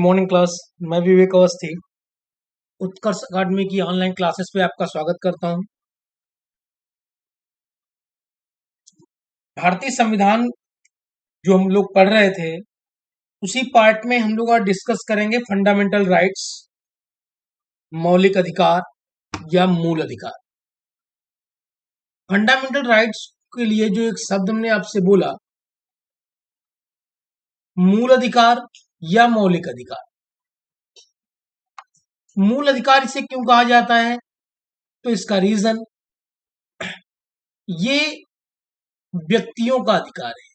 Morning class. मैं विवेक अवस्थी उत्कर्ष अकादमी की online classes पे आपका स्वागत करता हूं। भारतीय संविधान जो हम लोग पढ़ रहे थे उसी पार्ट में हम लोग आज डिस्कस करेंगे फंडामेंटल राइट्स, मौलिक अधिकार या मूल अधिकार। फंडामेंटल राइट्स के लिए जो एक शब्द हमने आपसे बोला, मूल अधिकार या मौलिक अधिकार। मूल अधिकार इसे क्यों कहा जाता है? तो इसका रीजन, ये व्यक्तियों का अधिकार है।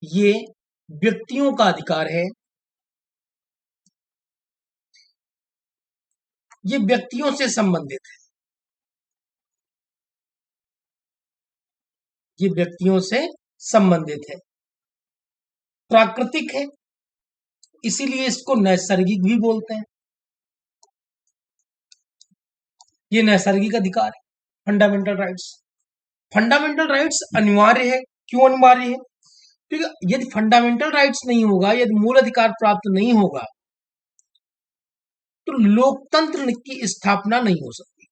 ये व्यक्तियों का अधिकार है। ये व्यक्तियों से संबंधित है। ये व्यक्तियों से संबंधित है, प्राकृतिक है, इसीलिए इसको नैसर्गिक भी बोलते हैं। ये नैसर्गिक अधिकार है, फंडामेंटल राइट्स। फंडामेंटल राइट्स अनिवार्य है। क्यों अनिवार्य है? क्योंकि यदि फंडामेंटल राइट्स नहीं होगा, यदि मूल अधिकार प्राप्त नहीं होगा, तो लोकतंत्र की स्थापना नहीं हो सकती।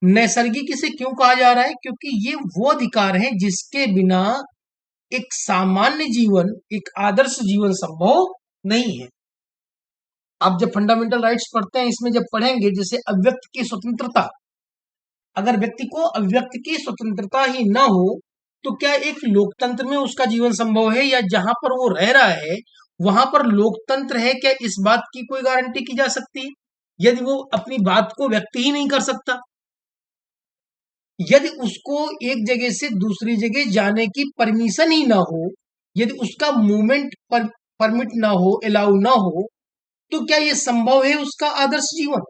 नैसर्गिक इसे क्यों कहा जा रहा है? क्योंकि ये वो अधिकार हैं जिसके बिना एक सामान्य जीवन, एक आदर्श जीवन संभव नहीं है। आप जब फंडामेंटल राइट्स पढ़ते हैं, इसमें जब पढ़ेंगे जैसे अव्यक्त की स्वतंत्रता, अगर व्यक्ति को अव्यक्त की स्वतंत्रता ही ना हो तो क्या एक लोकतंत्र में उसका जीवन संभव है? या जहां पर वो रह रहा है वहां पर लोकतंत्र है? क्या इस बात की कोई गारंटी की जा सकती है यदि वो अपनी बात को व्यक्त ही नहीं कर सकता? यदि उसको एक जगह से दूसरी जगह जाने की परमिशन ही ना हो, यदि उसका मूवमेंट परमिट ना हो, अलाउ ना हो, तो क्या ये संभव है उसका आदर्श जीवन?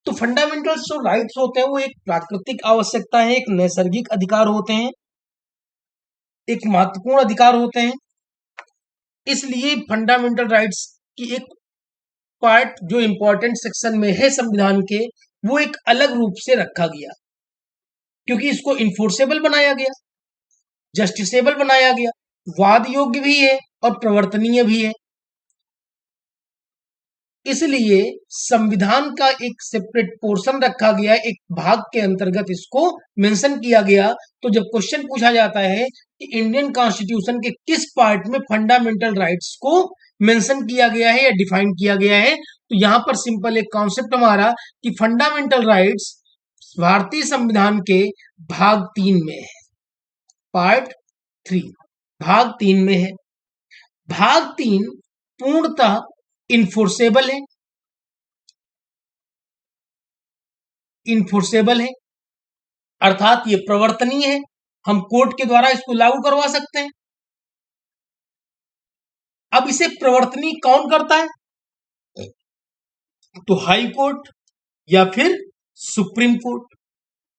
तो फंडामेंटल जो राइट्स होते हैं वो एक प्राकृतिक आवश्यकता है, एक नैसर्गिक अधिकार होते हैं, एक महत्वपूर्ण अधिकार होते हैं। इसलिए फंडामेंटल राइट्स की एक पार्ट जो इंपॉर्टेंट सेक्शन में है संविधान के, वो एक अलग रूप से रखा गया, क्योंकि इसको इन्फोर्सेबल बनाया गया, जस्टिसेबल बनाया गया, वाद योग्य भी है और प्रवर्तनीय भी है। इसलिए संविधान का एक सेपरेट पोर्शन रखा गया, एक भाग के अंतर्गत इसको मेंशन किया गया। तो जब क्वेश्चन पूछा जाता है कि इंडियन कॉन्स्टिट्यूशन के किस पार्ट में फंडामेंटल राइट्स को मेंशन किया गया है या डिफाइन किया गया है, तो यहां पर सिंपल एक कॉन्सेप्ट हमारा कि फंडामेंटल राइट्स भारतीय संविधान के भाग 3 में है, पार्ट 3 भाग 3 में है। भाग 3 पूर्णतः इन्फोर्सेबल है, इन्फोर्सेबल है अर्थात ये प्रवर्तनीय है, हम कोर्ट के द्वारा इसको लागू करवा सकते हैं। अब इसे प्रवर्तनीय कौन करता है? तो हाई कोर्ट या फिर सुप्रीम कोर्ट,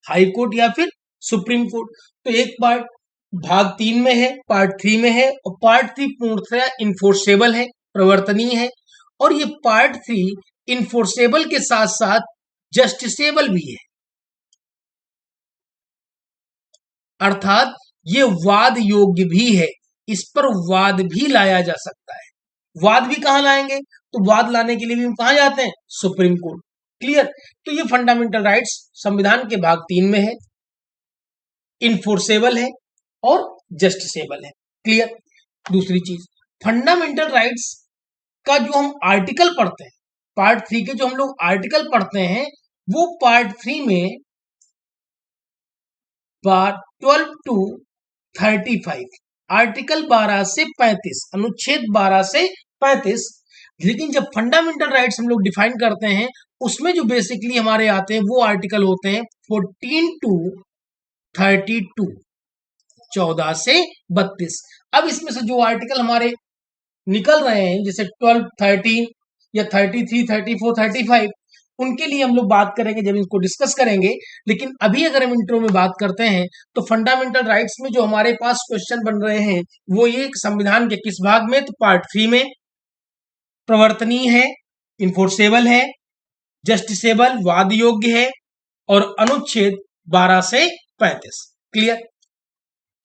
हाई कोर्ट या फिर सुप्रीम कोर्ट। तो एक पार्ट भाग 3 में है, पार्ट 3 में है, और पार्ट 3 पूर्णतः इन्फोर्सेबल है, प्रवर्तनीय है। और ये पार्ट 3 इन्फोर्सेबल के साथ साथ जस्टिसेबल भी है, अर्थात ये वाद योग्य भी है, इस पर वाद भी लाया जा सकता है। वाद भी कहां लाएंगे? तो वाद लाने के लिए भी हम कहां जाते हैं? Supreme court. क्लियर? तो ये फंडामेंटल राइट्स संविधान के भाग 3 में है, इन्फोर्सेबल है और जस्टिसेबल है। क्लियर? दूसरी चीज, फंडामेंटल राइट्स का जो हम आर्टिकल पढ़ते हैं, पार्ट 3 के जो हम लोग आर्टिकल पढ़ते हैं, वो पार्ट 3 में 12 to 35, आर्टिकल 12 से 35, अनुच्छेद 12 से 35। लेकिन जब फंडामेंटल राइट्स हम लोग डिफाइन करते हैं, उसमें जो बेसिकली हमारे आते हैं वो आर्टिकल होते हैं 14 to 32, 14 से 32। अब इसमें से जो आर्टिकल हमारे निकल रहे हैं, जैसे 12, 13 या 33, 34, 35, उनके लिए हम लोग बात करेंगे जब इनको डिस्कस करेंगे। लेकिन अभी अगर हम इंट्रो में बात करते हैं तो फंडामेंटल राइट्स में जो हमारे पास क्वेश्चन बन रहे हैं वो ये संविधान के किस भाग में? तो पार्ट 3 में प्रवर्तनीय है, इन्फोर्सेबल है, जस्टिसेबल वाद योग्य है, और अनुच्छेद 12 से 35। क्लियर?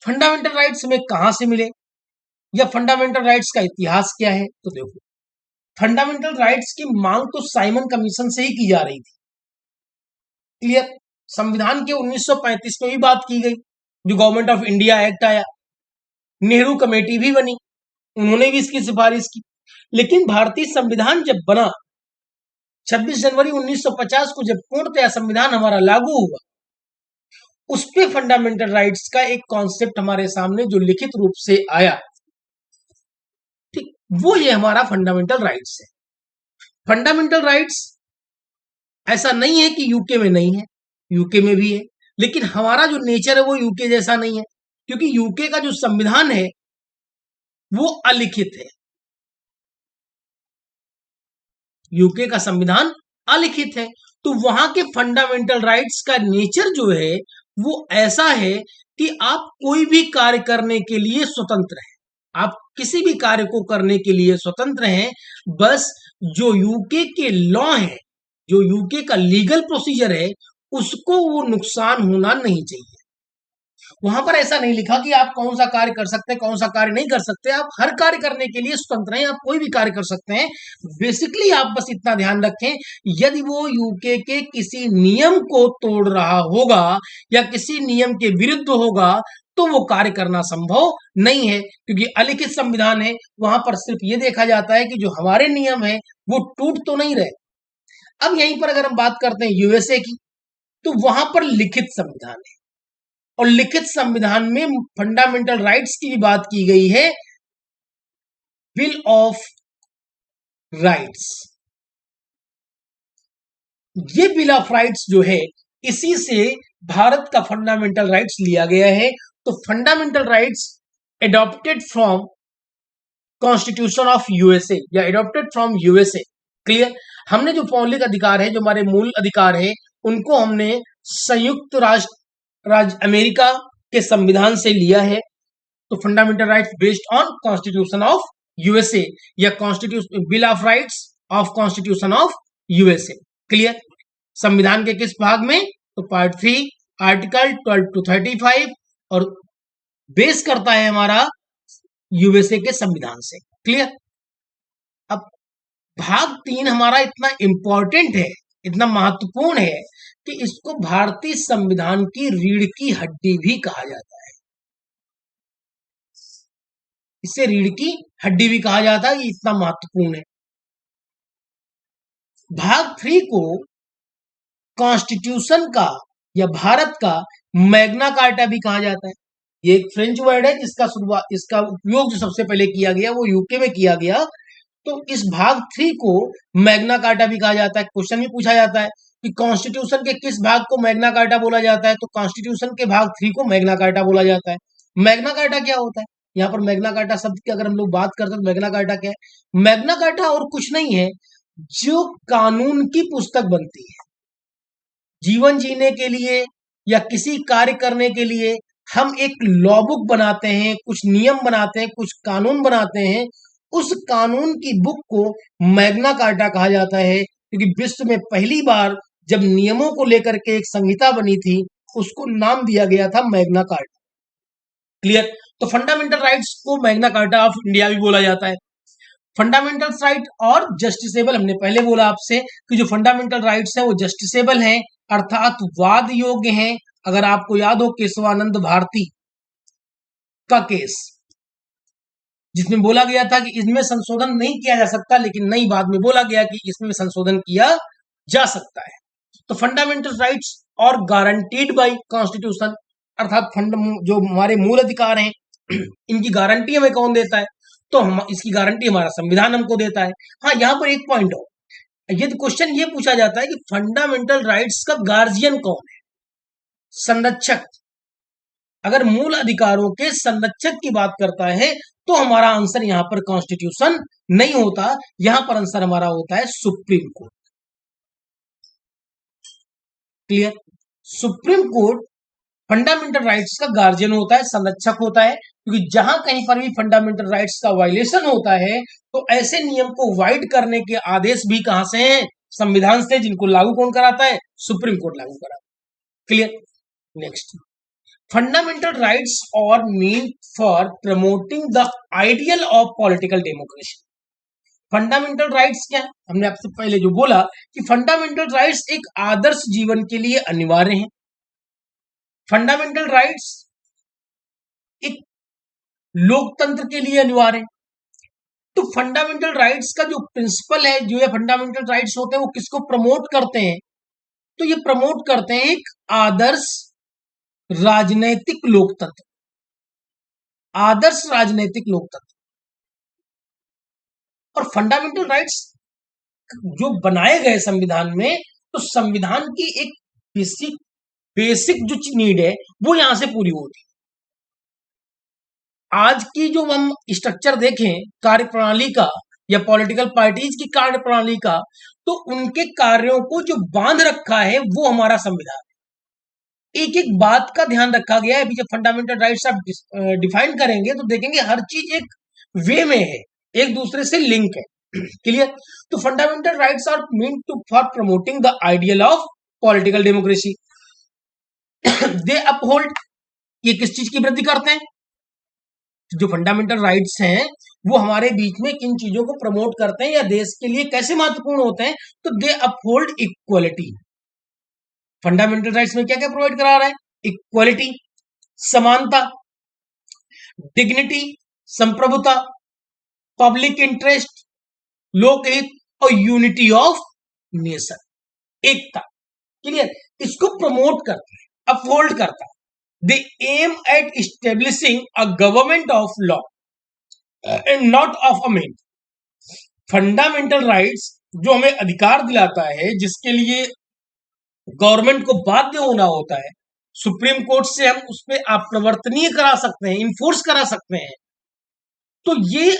फंडामेंटल राइट्स हमें कहां से मिले या फंडामेंटल राइट्स का इतिहास क्या है? तो देखो, फंडामेंटल राइट्स की मांग तो साइमन कमीशन से ही की जा रही थी। क्लियर? संविधान के 1935 में भी बात की गई, जो गवर्नमेंट ऑफ इंडिया एक्ट आया, नेहरू कमेटी भी बनी, उन्होंने भी इसकी सिफारिश की। लेकिन भारतीय संविधान जब बना, 26 जनवरी 1950 को जब पूर्णतया संविधान हमारा लागू हुआ, उस पे फंडामेंटल राइट्स का एक कॉन्सेप्ट हमारे सामने जो लिखित रूप से आया, ठीक, वो ये हमारा फंडामेंटल राइट्स है। फंडामेंटल राइट्स ऐसा नहीं है कि यूके में नहीं है, यूके में भी है, लेकिन हमारा जो नेचर है वो यूके जैसा नहीं है, क्योंकि यूके का जो संविधान है वो अलिखित है। यूके का संविधान अलिखित है, तो वहां के फंडामेंटल राइट्स का नेचर जो है वो ऐसा है कि आप कोई भी कार्य करने के लिए स्वतंत्र हैं, आप किसी भी कार्य को करने के लिए स्वतंत्र हैं, बस जो यूके के लॉ है, जो यूके का लीगल प्रोसीजर है, उसको वो नुकसान होना नहीं चाहिए। वहां पर ऐसा नहीं लिखा कि आप कौन सा कार्य कर सकते हैं, कौन सा कार्य नहीं कर सकते, आप हर कार्य करने के लिए स्वतंत्र हैं, आप कोई भी कार्य कर सकते हैं। बेसिकली आप बस इतना ध्यान रखें, यदि वो यूके के किसी नियम को तोड़ रहा होगा या किसी नियम के विरुद्ध होगा तो वो कार्य करना संभव नहीं है, क्योंकि अलिखित संविधान है। वहां पर सिर्फ ये देखा जाता है कि जो हमारे नियम है वो टूट तो नहीं रहे। अब यहीं पर अगर हम बात करते हैं यूएसए की, तो वहां पर लिखित संविधान है, और लिखित संविधान में फंडामेंटल राइट्स की भी बात की गई है, बिल ऑफ राइट्स। ये बिल ऑफ राइट्स जो है, इसी से भारत का फंडामेंटल राइट्स लिया गया है। तो fundamental rights adopted from constitution of USA या एडॉप्टेड फ्रॉम यूएसए। क्लियर? हमने जो मौलिक अधिकार है, जो हमारे मूल अधिकार है, उनको हमने संयुक्त राज्य अमेरिका के संविधान से लिया है। तो fundamental rights based on constitution of USA या constitution bill of rights of constitution of USA. Clear? संविधान के किस भाग में? तो पार्ट 3 आर्टिकल 12 to 35, और बेस करता है हमारा यूएसए के संविधान से। क्लियर? अब भाग 3 हमारा इतना इंपॉर्टेंट है, इतना महत्वपूर्ण है कि इसको भारतीय संविधान की रीढ़ की हड्डी भी कहा जाता है। इसे रीढ़ की हड्डी भी कहा जाता है, इतना महत्वपूर्ण है। भाग 3 को कॉन्स्टिट्यूशन का या भारत का मैग्ना कार्टा भी कहा जाता है। ये एक फ्रेंच वर्ड है जिसका शुरुआत, इसका उपयोग जो सबसे पहले किया गया वो यूके में किया गया। तो इस भाग 3 को मैग्ना कार्टा भी कहा जाता है। क्वेश्चन भी पूछा जाता है कि कॉन्स्टिट्यूशन के किस भाग को मैग्ना कार्टा बोला जाता है? तो कॉन्स्टिट्यूशन के भाग 3 को मैग्ना कार्टा बोला जाता है। मैग्ना कार्टा क्या होता है? यहाँ पर मैग्ना कार्टा शब्द की अगर हम लोग बात करते हैं तो मैग्ना कार्टा क्या है? मैग्ना कार्टा और कुछ नहीं है, जो कानून की पुस्तक बनती है। जीवन जीने के लिए या किसी कार्य करने के लिए हम एक लॉ बुक बनाते हैं, कुछ नियम बनाते हैं, कुछ कानून बनाते हैं। उस कानून की बुक को मैग्ना कार्टा कहा जाता है, क्योंकि विश्व में पहली बार जब नियमों को लेकर के एक संहिता बनी थी, उसको नाम दिया गया था मैग्ना कार्टा। क्लियर? तो फंडामेंटल राइट्स को मैग्ना कार्टा ऑफ इंडिया भी बोला जाता है। फंडामेंटल राइट और जस्टिसेबल, हमने पहले बोला आपसे कि जो फंडामेंटल राइट्स हैं वो जस्टिसेबल हैं, अर्थात वाद योग्य हैं। अगर आपको याद हो केशवानंद भारती का केस, जिसमें बोला गया था कि इसमें संशोधन नहीं किया जा सकता, लेकिन नई बाद में बोला गया कि इसमें संशोधन किया जा सकता है। तो फंडामेंटल राइट्स और गारंटीड बाय कॉन्स्टिट्यूशन, अर्थात जो हमारे मूल अधिकार हैं इनकी गारंटी हमें कौन देता है? तो हम इसकी गारंटी हमारा संविधान हमको देता है। हाँ, यहाँ पर एक पॉइंट हो, यदि क्वेश्चन ये पूछा जाता है कि फंडामेंटल राइट्स का गार्जियन कौन है? संरक्षक। अगर मूल अधिकारों के संरक्षक की बात करता है तो हमारा आंसर यहाँ पर कॉन्स्टिट्यूशन नहीं होता, यहाँ पर आंसर हमारा होता है supreme court. Clear? Supreme court fundamental rights का गार्जियन होता है, संरक्षक होता है, क्योंकि जहां कहीं पर भी फंडामेंटल राइट्स का वायलेशन होता है तो ऐसे नियम को वाइड करने के आदेश भी कहां से हैं? संविधान से, जिनको लागू कौन कराता है? सुप्रीम कोर्ट लागू कराता है। क्लियर? नेक्स्ट, फंडामेंटल राइट्स और mean for promoting the ideal of political democracy. Fundamental rights क्या है? हमने आपसे पहले जो बोला कि फंडामेंटल राइट्स एक आदर्श जीवन के लिए अनिवार्य हैं। फंडामेंटल राइट्स एक लोकतंत्र के लिए अनिवार्य है। तो फंडामेंटल राइट्स का जो प्रिंसिपल है, जो ये फंडामेंटल राइट्स होते हैं, वो किसको प्रमोट करते हैं? तो ये प्रमोट करते हैं एक आदर्श राजनैतिक लोकतंत्र, आदर्श राजनैतिक लोकतंत्र। और फंडामेंटल राइट्स जो बनाए गए संविधान में, तो संविधान की एक बेसिक जो नीड है वो यहां से पूरी होती है। आज की जो हम स्ट्रक्चर देखें कार्यप्रणाली का या पॉलिटिकल पार्टीज की कार्यप्रणाली का, तो उनके कार्यों को जो बांध रखा है वो हमारा संविधान है। एक एक बात का ध्यान रखा गया है। अभी जब फंडामेंटल राइट्स आप डिफाइन करेंगे तो देखेंगे हर चीज एक वे में है, एक दूसरे से लिंक है। क्लियर? तो fundamental rights are mean to for promoting the ideal of political democracy. They uphold, ये किस चीज की वृद्धि करते हैं? जो फंडामेंटल राइट्स हैं वो हमारे बीच में किन चीजों को प्रमोट करते हैं या देश के लिए कैसे महत्वपूर्ण होते हैं? तो दे अपहोल्ड इक्वलिटी। फंडामेंटल राइट्स में क्या क्या प्रोवाइड करा रहा है? इक्वलिटी, समानता, डिग्निटी, संप्रभुता, पब्लिक इंटरेस्ट, लोकहित और unity of nation, Ekta. Clear? इसको प्रमोट करता है, अपहोल्ड करता है। They aim at establishing a government of law and not of a man. Fundamental rights जो हमें अधिकार दिलाता है, जिसके लिए गवर्नमेंट को बाध्य होना होता है, सुप्रीम कोर्ट से हम उस पर अप्रवर्तनीय करा सकते हैं, इन्फोर्स करा सकते हैं। तो ये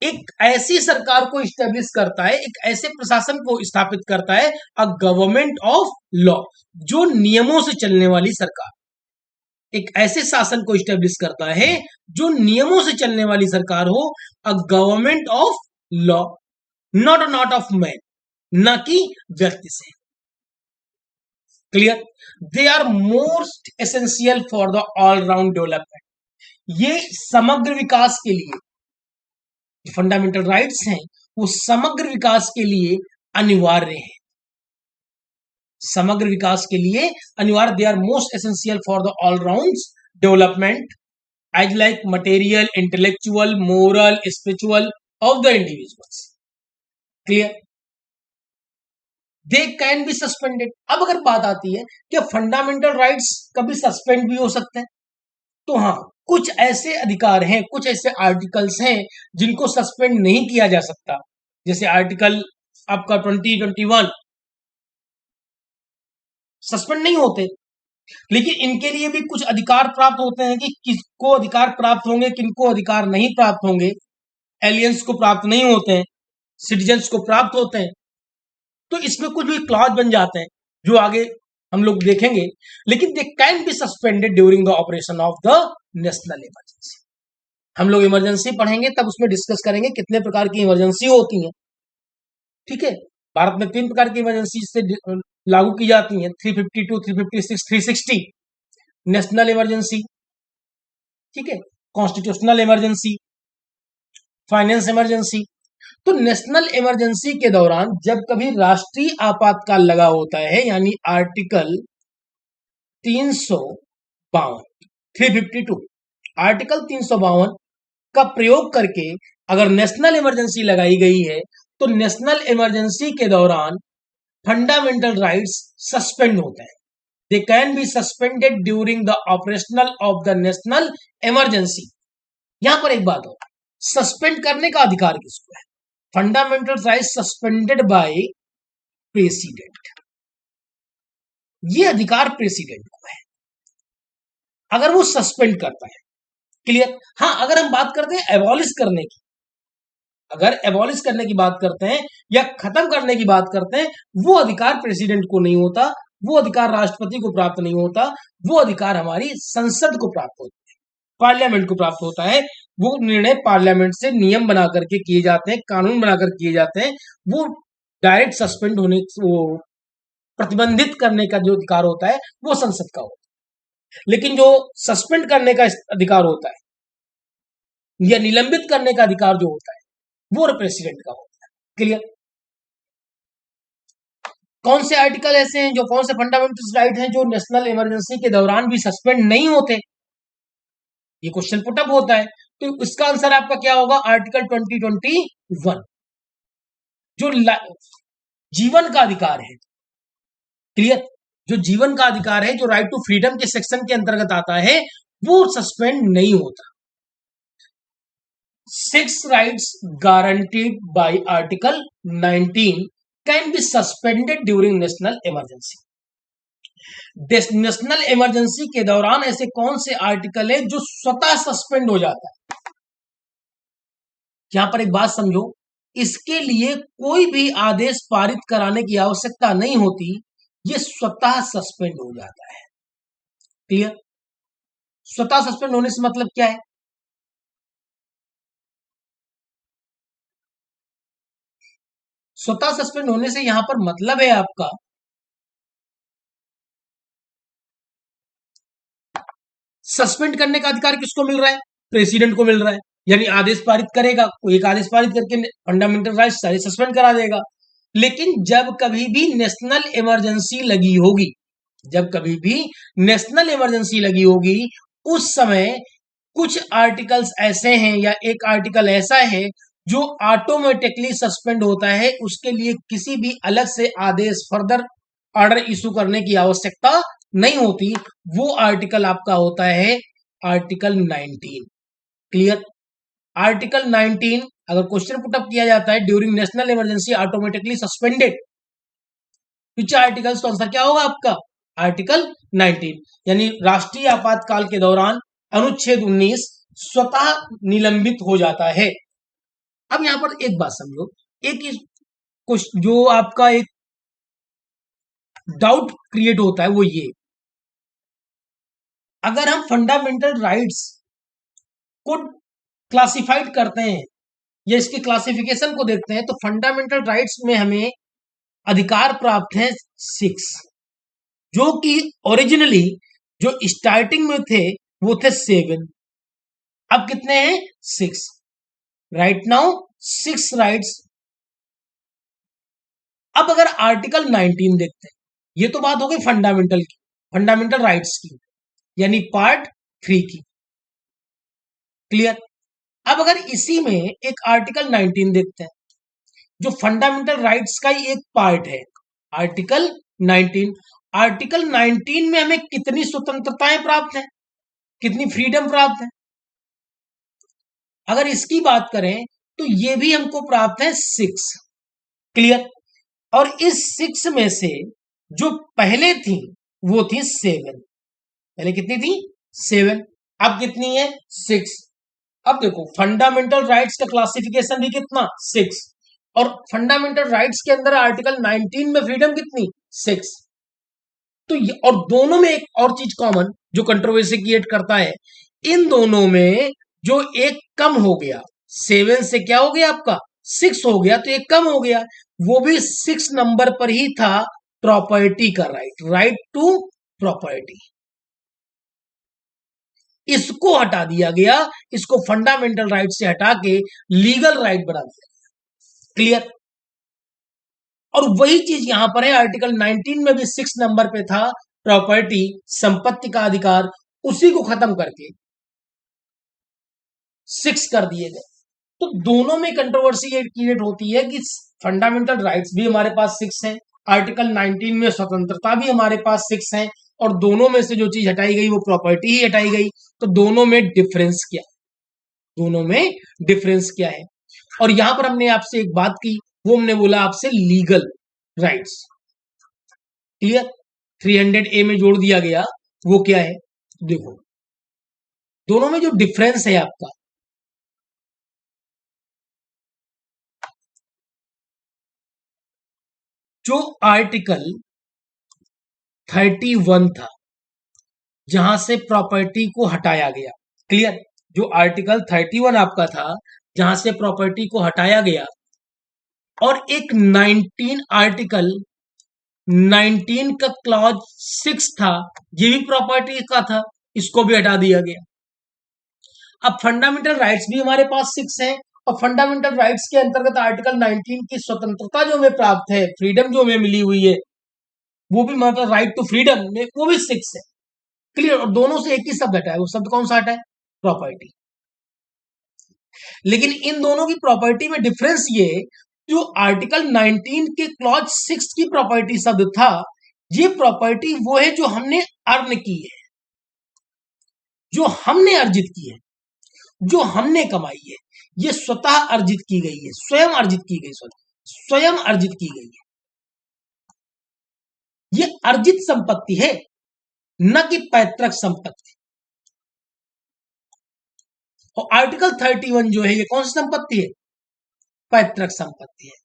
एक ऐसी सरकार को इस्टेब्लिश करता है, एक ऐसे प्रशासन को स्थापित करता है, अ गवर्नमेंट ऑफ लॉ, जो नियमों से चलने वाली सरकार। एक ऐसे शासन को इस्टेब्लिश करता है जो नियमों से चलने वाली सरकार हो, a government of law, not of man, न कि व्यक्ति से। Clear? They are most essential for the all round development. ये समग्र विकास के लिए फंडामेंटल राइट्स हैं, वो समग्र विकास के लिए अनिवार्य है। समग्र विकास के लिए अनिवार्य। They are most essential for the all round development as like material, intellectual, moral, spiritual of the individuals. Clear? They can be suspended. अब अगर बात आती है कि फंडामेंटल राइट्स कभी सस्पेंड भी हो सकते हैं, तो हाँ, कुछ ऐसे अधिकार हैं, कुछ ऐसे आर्टिकल्स हैं जिनको सस्पेंड नहीं किया जा सकता। जैसे आर्टिकल आपका 20-21 सस्पेंड नहीं होते, लेकिन इनके लिए भी कुछ अधिकार प्राप्त होते हैं कि किसको अधिकार प्राप्त होंगे, किनको अधिकार नहीं प्राप्त होंगे। एलियंस को प्राप्त नहीं होते हैं, सिटीजन्स को प्राप्त होते हैं। तो इसमें कुछ भी क्लॉज बन जाते हैं जो आगे हम लोग देखेंगे। लेकिन दे can be suspended during the operation of the national emergency. हम लोग इमरजेंसी पढ़ेंगे तब उसमें डिस्कस करेंगे कितने प्रकार की इमरजेंसी होती हैं। ठीक है? भारत में 3 प्रकार की इमरजेंसी से लागू की जाती हैं, 352, 356, 360। नेशनल इमरजेंसी, ठीक है, कॉन्स्टिट्यूशनल इमरजेंसी, फाइनेंस इमरजेंसी। तो नेशनल इमरजेंसी के दौरान जब कभी राष्ट्रीय आपातकाल लगा होता है, यानी आर्टिकल 352, 352, आर्टिकल 352 का प्रयोग करके अगर नेशनल इमरजेंसी लगाई गई है, तो नेशनल इमरजेंसी के दौरान फंडामेंटल राइट्स सस्पेंड होते हैं। दे can be suspended during the operational of the national emergency. यहां पर एक बात हो, सस्पेंड करने का अधिकार किसको है? Fundamental rights suspended by president. ये अधिकार प्रेसिडेंट को है अगर वो सस्पेंड करता है। क्लियर? हाँ, अगर हम बात करते हैं एबॉलिश करने की, अगर एबॉलिश करने की बात करते हैं या खत्म करने की बात करते हैं, वो अधिकार प्रेसिडेंट को नहीं होता, वो अधिकार राष्ट्रपति को प्राप्त नहीं होता, वो अधिकार हमारी संसद को प्राप्त होता है, पार्लियामेंट को प्राप्त होता है। वो निर्णय पार्लियामेंट से नियम बना करके किए जाते हैं, कानून बनाकर किए जाते हैं। वो डायरेक्ट सस्पेंड होने, वो प्रतिबंधित करने का जो अधिकार होता है वो संसद का होता है। लेकिन जो सस्पेंड करने का अधिकार होता है या निलंबित करने का अधिकार जो होता है वो प्रेसिडेंट का होता है। क्लियर? कौन से आर्टिकल ऐसे हैं, जो कौन से फंडामेंटल राइट हैं जो नेशनल इमरजेंसी के दौरान भी सस्पेंड नहीं होते? ये क्वेश्चन पुटअप होता है। तो इसका आंसर आपका क्या होगा? आर्टिकल 2021, जो जीवन का अधिकार है। क्लियर? जो जीवन का अधिकार है, जो राइट टू फ्रीडम के सेक्शन के अंतर्गत आता है, वो सस्पेंड नहीं होता। 6 rights guaranteed by Article 19 can be suspended during national emergency. National emergency के दौरान ऐसे कौन से आर्टिकल है जो स्वतः सस्पेंड हो जाता है? यहां पर एक बात समझो, इसके लिए कोई भी आदेश पारित कराने की आवश्यकता नहीं होती, ये स्वतः सस्पेंड हो जाता है। क्लियर? स्वतः सस्पेंड होने से मतलब क्या है? स्वतः सस्पेंड होने से यहां पर मतलब है आपका सस्पेंड करने का अधिकार किसको मिल रहा है? प्रेसिडेंट को मिल रहा है। यानी आदेश पारित करेगा, कोई एक आदेश पारित करके फंडामेंटल राइट्स सारे सस्पेंड करा देगा। लेकिन जब कभी भी नेशनल इमरजेंसी लगी होगी, जब कभी भी नेशनल इमरजेंसी लगी होगी, उस समय कुछ आर्टिकल्स ऐसे हैं या एक आर्टिकल ऐसा है जो ऑटोमेटिकली सस्पेंड होता है, उसके लिए किसी भी अलग से आदेश फर्दर ऑर्डर इशू करने की आवश्यकता नहीं होती। वो आर्टिकल आपका होता है आर्टिकल 19। क्लियर? आर्टिकल 19 अगर क्वेश्चन पुटअप किया जाता है during national emergency automatically suspended, which articles, तो आंसर क्या होगा आपका? आर्टिकल 19, यानी राष्ट्रीय आपातकाल के दौरान अनुच्छेद 19 स्वतः निलंबित हो जाता है। अब यहां पर एक बात समझो, एक जो आपका एक डाउट क्रिएट होता है वो ये, अगर हम फंडामेंटल राइट्स को क्लासिफाइड करते हैं या इसके क्लासिफिकेशन को देखते हैं, तो फंडामेंटल राइट्स में हमें अधिकार प्राप्त है 6, जो कि ओरिजिनली जो स्टार्टिंग में थे वो थे 7, अब कितने हैं? 6। Right now 6 rights. अब अगर आर्टिकल 19 देखते हैं, ये तो बात हो गई फंडामेंटल की, फंडामेंटल राइट्स की, यानी पार्ट 3 की। क्लियर? अब अगर इसी में एक आर्टिकल 19 देखते हैं, जो फंडामेंटल राइट्स का ही एक पार्ट है, आर्टिकल 19। आर्टिकल 19 में हमें कितनी स्वतंत्रताएं प्राप्त हैं, कितनी फ्रीडम प्राप्त है? अगर इसकी बात करें तो ये भी हमको प्राप्त है 6। क्लियर? और इस 6 में से जो पहले थी वो थी 7। पहले कितनी थी? 7। अब कितनी है? 6। अब देखो फंडामेंटल राइट्स का क्लासिफिकेशन भी कितना? 6। और फंडामेंटल राइट्स के अंदर आर्टिकल 19 में फ्रीडम कितनी? 6। तो ये, और दोनों में एक और चीज कॉमन जो कंट्रोवर्सी क्रिएट करता है, इन दोनों में जो एक कम हो गया, 7 से क्या हो गया आपका? 6 हो गया, तो एक कम हो गया, वो भी 6 नंबर पर ही था, प्रॉपर्टी का राइट, राइट टू प्रॉपर्टी। इसको हटा दिया गया, इसको फंडामेंटल राइट से हटा के लीगल राइट बना दिया। क्लियर? और वही चीज यहां पर है, आर्टिकल 19 में भी 6 नंबर पे था प्रॉपर्टी, संपत्ति का अधिकार, उसी को खत्म करके 6 कर दिए गए। तो दोनों में कंट्रोवर्सी ये क्रिएट होती है कि फंडामेंटल राइट्स भी हमारे पास 6 हैं, आर्टिकल 19 में स्वतंत्रता भी हमारे पास 6 है, और दोनों में से जो चीज हटाई गई वो प्रॉपर्टी ही हटाई गई। तो दोनों में डिफरेंस क्या है? दोनों में डिफरेंस क्या है? और यहां पर हमने आपसे एक बात की, वो हमने बोला आपसे लीगल राइट्स। क्लियर? 300A में जोड़ दिया गया, वो क्या है? देखो दोनों में जो डिफरेंस है आपका, जो आर्टिकल 31 था जहां से प्रॉपर्टी को हटाया गया। क्लियर? जो आर्टिकल 31 आपका था जहां से प्रॉपर्टी को हटाया गया, और एक 19 आर्टिकल 19 का क्लॉज 6 था, ये भी प्रॉपर्टी का था, इसको भी हटा दिया गया। अब फंडामेंटल राइट्स भी हमारे पास 6 हैं, और फंडामेंटल राइट्स के अंतर्गत आर्टिकल 19 की स्वतंत्रता जो हमें प्राप्त है, फ्रीडम जो हमें मिली हुई है, वो भी मतलब राइट टू फ्रीडम में वो भी 6 है। क्लियर। और दोनों से एक ही शब्द हटा है, वो शब्द कौन सा हटा है? प्रॉपर्टी। लेकिन इन दोनों की प्रॉपर्टी में डिफरेंस ये, जो आर्टिकल 19 के क्लॉज 6 की प्रॉपर्टी शब्द था, ये प्रॉपर्टी वो है जो हमने अर्न की है, जो हमने अर्जित की है, जो हमने कमाई है, ये स्वतः अर्जित की गई है, स्वयं अर्जित की गई, स्वयं अर्जित की गई है, ये अर्जित संपत्ति है, न कि पैतृक संपत्ति। और आर्टिकल 31 जो है, ये कौन सी संपत्ति है? पैतृक संपत्ति है।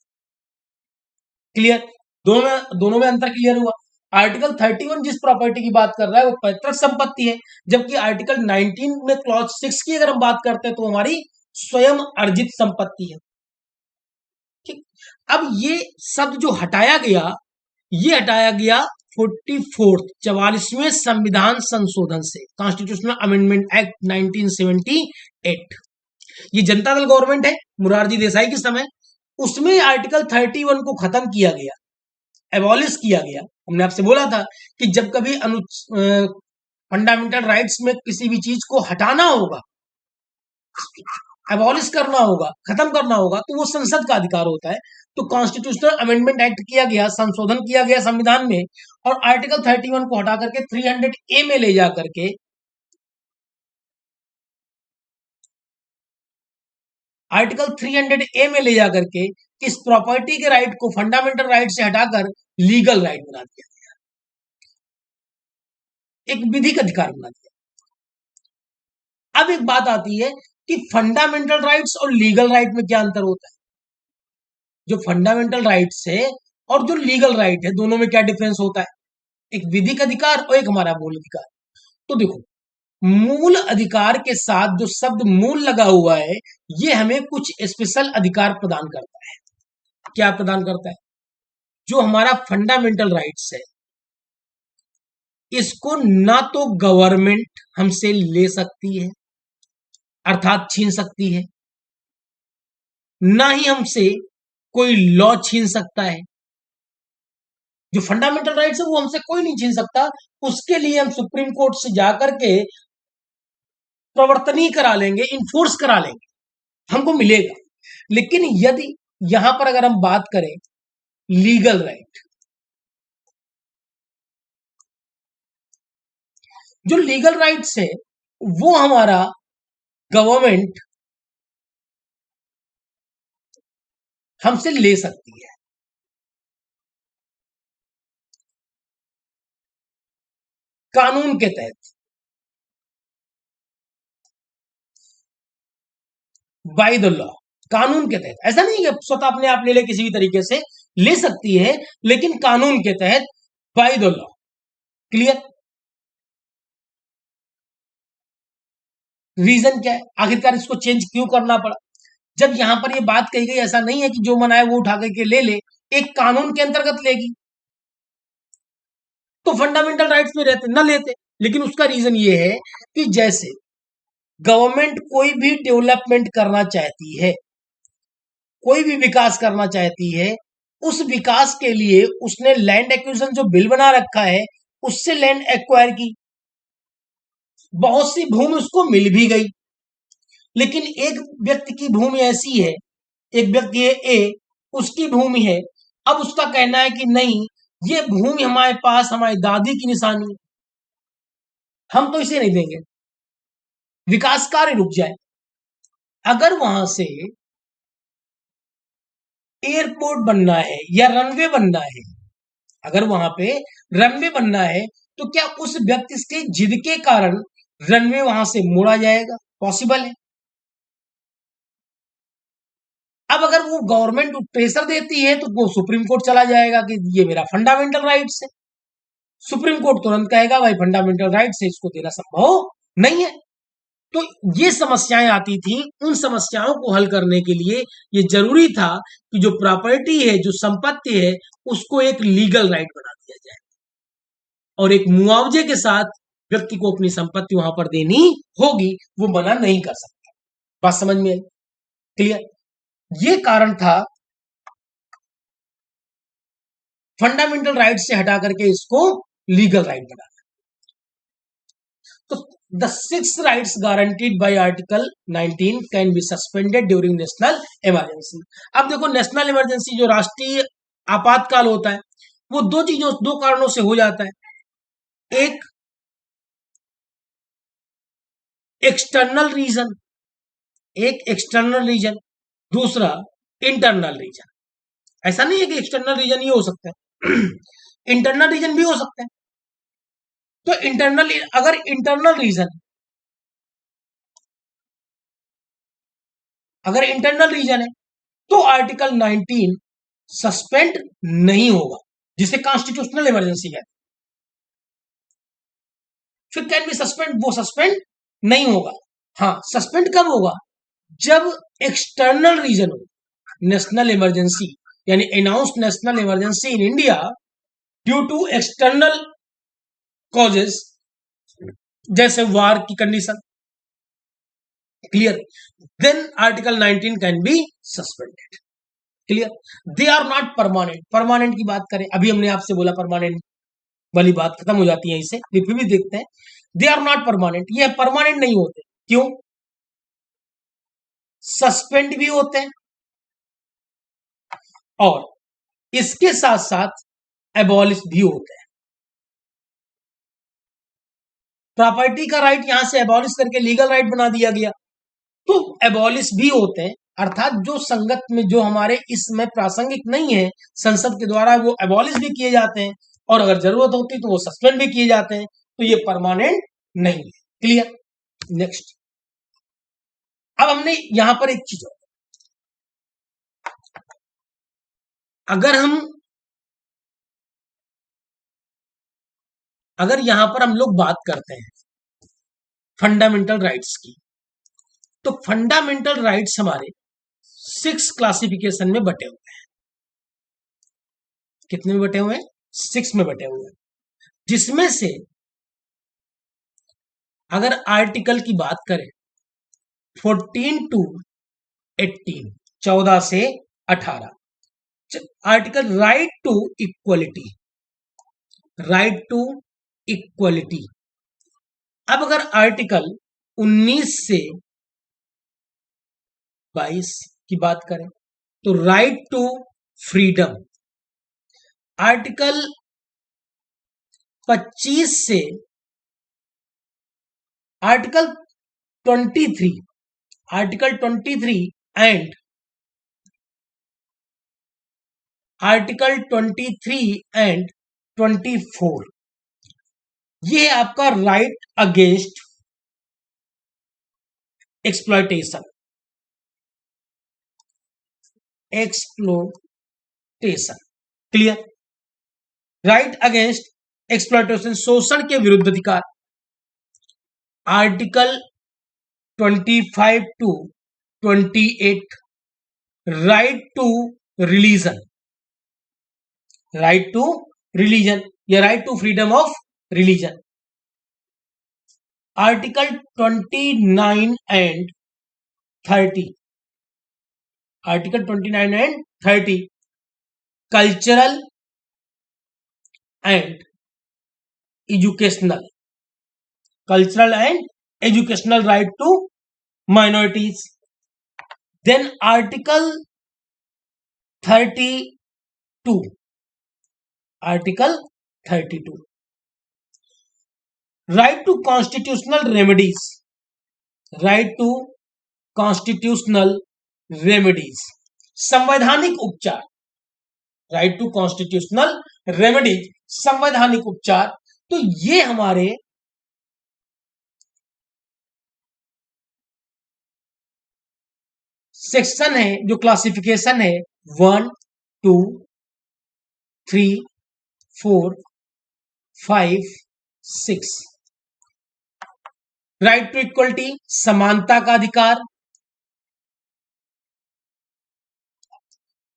क्लियर। दोनों में अंतर क्लियर हुआ। आर्टिकल 31 जिस प्रॉपर्टी की बात कर रहा है वो पैतृक संपत्ति है, जबकि आर्टिकल 19 में क्लॉज 6 की अगर हम बात करते हैं तो हमारी स्वयं अर्जित संपत्ति है। ठीक। अब ये शब्द जो हटाया गया, ये हटाया गया 44वें संविधान संशोधन से, कॉन्स्टिट्यूशनल अमेंडमेंट एक्ट 1978। ये जनता दल गवर्नमेंट है मुरारजी देसाई के समय, उसमें आर्टिकल 31 को खत्म किया गया, एबॉलिश किया गया। हमने आपसे बोला था कि जब कभी फंडामेंटल राइट्स में किसी भी चीज को हटाना होगा, एबॉलिश करना होगा, खत्म करना होगा, तो वो संसद का अधिकार होता है। तो कॉन्स्टिट्यूशनल अमेंडमेंट एक्ट किया गया, संशोधन किया गया संविधान में, और आर्टिकल 31 को हटा करके 300A में ले जा करके आर्टिकल 300A में ले जाकर के इस प्रॉपर्टी के राइट को फंडामेंटल राइट से हटाकर लीगल राइट बना दिया गया, एक विधिक अधिकार बना दिया। अब एक बात आती है कि फंडामेंटल राइट्स और लीगल राइट में क्या अंतर होता है? जो फंडामेंटल राइट्स है और जो लीगल राइट है, दोनों में क्या डिफरेंस होता है? एक विधिक अधिकार और एक हमारा मूल अधिकार। तो देखो, मूल अधिकार के साथ जो शब्द मूल लगा हुआ है, ये हमें कुछ स्पेशल अधिकार प्रदान करता है। क्या प्रदान करता है? जो हमारा फंडामेंटल राइट्स है, इसको ना तो गवर्नमेंट हमसे ले सकती है, अर्थात छीन सकती है, ना ही हमसे कोई लॉ छीन सकता है। जो फंडामेंटल राइट्स है वो हमसे कोई नहीं छीन सकता, उसके लिए हम सुप्रीम कोर्ट से जाकर के प्रवर्तनीय करा लेंगे, इन्फोर्स करा लेंगे, हमको मिलेगा। लेकिन यदि यहां पर अगर हम बात करें लीगल राइट, जो लीगल राइट्स है वो हमारा गवर्नमेंट हमसे ले सकती है। कानून के तहत, बाय द लॉ, कानून के तहत। ऐसा नहीं है कि स्वतः अपने आप ले ले, किसी भी तरीके से ले सकती है, लेकिन कानून के तहत, by the law. Clear. Reason क्या है आखिरकार इसको चेंज क्यों करना पड़ा? जब यहां पर ये बात कही गई, ऐसा नहीं है कि जो मन आए वो उठा करके ले ले, एक कानून के अंतर्गत लेगी तो फंडामेंटल राइट्स में रहते न लेते। लेकिन उसका रीजन ये है कि जैसे गवर्नमेंट कोई भी डेवलपमेंट करना चाहती है, कोई भी विकास करना चाहती है, उस विकास के लिए उसने लैंड एक्विजिशन जो बिल बना रखा है, उससे लैंड एक्वायर की, बहुत सी भूमि उसको मिल भी गई। लेकिन एक व्यक्ति की भूमि ऐसी है, एक व्यक्ति है ए, उसकी भूमि है, अब उसका कहना है कि नहीं, ये भूमि हमारे पास हमारी दादी की निशानी है, हम तो इसे नहीं देंगे, विकास कार्य रुक जाए। अगर वहां से एयरपोर्ट बनना है या रनवे बनना है, अगर वहां पे रनवे बनना है, तो क्या उस व्यक्ति के जिद के कारण रनवे वहां से मोड़ा जाएगा? पॉसिबल है। अब अगर वो गवर्नमेंट प्रेशर देती है तो वो सुप्रीम कोर्ट चला जाएगा कि ये मेरा फंडामेंटल राइट्स है। सुप्रीम कोर्ट तुरंत कहेगा भाई फंडामेंटल राइट्स है, इसको देना संभव नहीं है। तो ये समस्याएं आती थी, उन समस्याओं को हल करने के लिए ये जरूरी था कि जो प्रॉपर्टी है, जो संपत्ति है, उसको एक लीगल राइट बना दिया जाए और एक मुआवजे के साथ व्यक्ति को अपनी संपत्ति वहां पर देनी होगी, वो मना नहीं कर सकता। बात समझ में आई? क्लियर? ये कारण था फंडामेंटल राइट से हटा करके इसको लीगल राइट बनाना। तो the 6 rights guaranteed bye article 19 can be suspended during national emergency. अब देखो, नेशनल इमरजेंसी जो राष्ट्रीय आपातकाल होता है, वो दो कारणों से हो जाता है। एक एक्सटर्नल रीजन, दूसरा इंटरनल रीजन। ऐसा नहीं है कि एक्सटर्नल रीजन ही हो सकता है, इंटरनल रीजन भी हो सकता है। तो अगर इंटरनल रीजन है तो आर्टिकल 19 सस्पेंड नहीं होगा, जिसे कॉन्स्टिट्यूशनल इमरजेंसी कहते हैं। फिर कैन बी सस्पेंड, वो सस्पेंड नहीं होगा। हाँ, सस्पेंड कब होगा? जब एक्सटर्नल रीजन हो, नेशनल इमरजेंसी, यानी announced national emergency in India due to external causes, जैसे वार की condition. Clear? Then article 19 can be suspended. Clear? They are not permanent. Permanent की बात करें, अभी हमने आपसे बोला परमानेंट वाली बात खत्म हो जाती है इससे, फिर भी देखते हैं। दे आर नॉट परमानेंट, ये परमानेंट नहीं होते। क्यों? सस्पेंड भी होते हैं और इसके साथ साथ एबॉलिश भी होते हैं। प्रॉपर्टी का राइट यहां से एबॉलिश करके लीगल राइट बना दिया गया, तो एबॉलिश भी होते हैं, अर्थात जो संगत में, जो हमारे इसमें प्रासंगिक नहीं है, संसद के द्वारा वो एबॉलिश भी किए जाते हैं, और अगर जरूरत होती तो वो सस्पेंड भी किए जाते हैं। तो ये परमानेंट नहीं है। क्लियर? नेक्स्ट, अब हमने यहां पर एक चीज, अगर यहां पर हम लोग बात करते हैं फंडामेंटल राइट्स की, तो फंडामेंटल राइट्स हमारे 6 क्लासिफिकेशन में बटे हुए हैं। कितने में बटे हुए हैं? 6 में बटे हुए हैं, जिसमें से अगर आर्टिकल की बात करें 14 टू 18, 14 से 18, आर्टिकल राइट टू इक्वलिटी। अब अगर आर्टिकल 19 से 22 की बात करें तो राइट टू फ्रीडम। आर्टिकल 25 से आर्टिकल 23 एंड आर्टिकल 23 एंड 24, ये आपका right against exploitation. Clear? Right against exploitation, शोषण के विरुद्ध अधिकार। Article 25 to 28, right to religion या right to freedom of religion. Article 29 and 30, cultural and educational right to minorities. Then article 32, right to constitutional remedies, संवैधानिक उपचार। Right to constitutional remedies, संवैधानिक उपचार। तो ये हमारे सेक्शन है, जो क्लासिफिकेशन है 1, 2, 3, 4, 5, 6। राइट टू इक्वलिटी, समानता का अधिकार,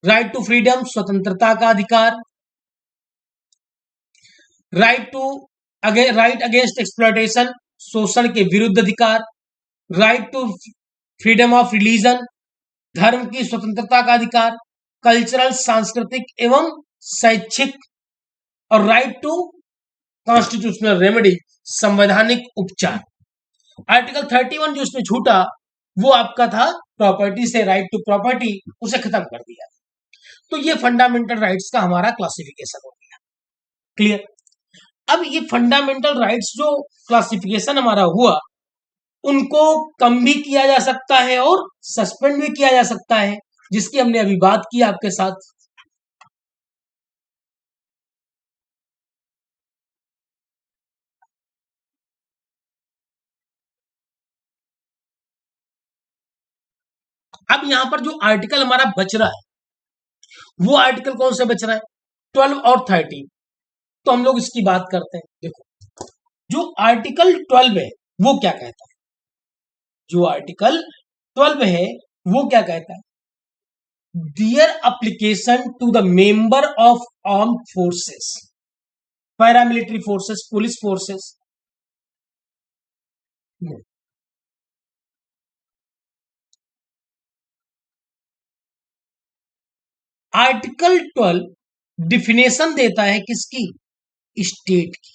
राइट टू फ्रीडम, स्वतंत्रता का अधिकार, right to right against exploitation, शोषण के विरुद्ध अधिकार, right to freedom of religion, धर्म की स्वतंत्रता का अधिकार, कल्चरल सांस्कृतिक एवं शैक्षिक, और राइट टू कॉन्स्टिट्यूशनल रेमेडी, संवैधानिक उपचार। आर्टिकल 31 जो इसमें छूटा वो आपका था प्रॉपर्टी से, राइट टू प्रॉपर्टी, उसे खत्म कर दिया। तो ये फंडामेंटल राइट्स का हमारा क्लासिफिकेशन हो गया। क्लियर? अब ये फंडामेंटल राइट्स जो क्लासिफिकेशन हमारा हुआ, उनको कम भी किया जा सकता है और सस्पेंड भी किया जा सकता है, जिसकी हमने अभी बात की आपके साथ। अब यहां पर जो आर्टिकल हमारा बच रहा है वो आर्टिकल कौन से बच रहा है? 12 और 13। तो हम लोग इसकी बात करते हैं। देखो, जो आर्टिकल 12 है वो क्या कहता है? जो आर्टिकल 12 है वो क्या कहता है? Their application to the member of armed forces, paramilitary forces, police forces. No. Article 12 definition देता है किसकी? स्टेट की।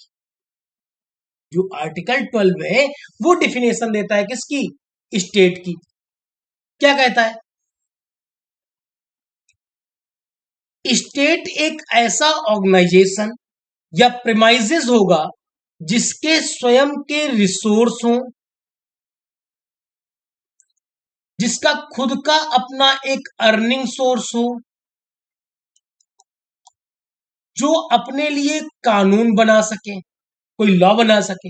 जो आर्टिकल 12 है वो डिफिनेशन देता है किसकी? स्टेट की। क्या कहता है? स्टेट एक ऐसा ऑर्गेनाइजेशन या प्रेमाइजेस होगा जिसके स्वयं के रिसोर्स हो, जिसका खुद का अपना एक अर्निंग सोर्स हो, जो अपने लिए कानून बना सके, कोई लॉ बना सके।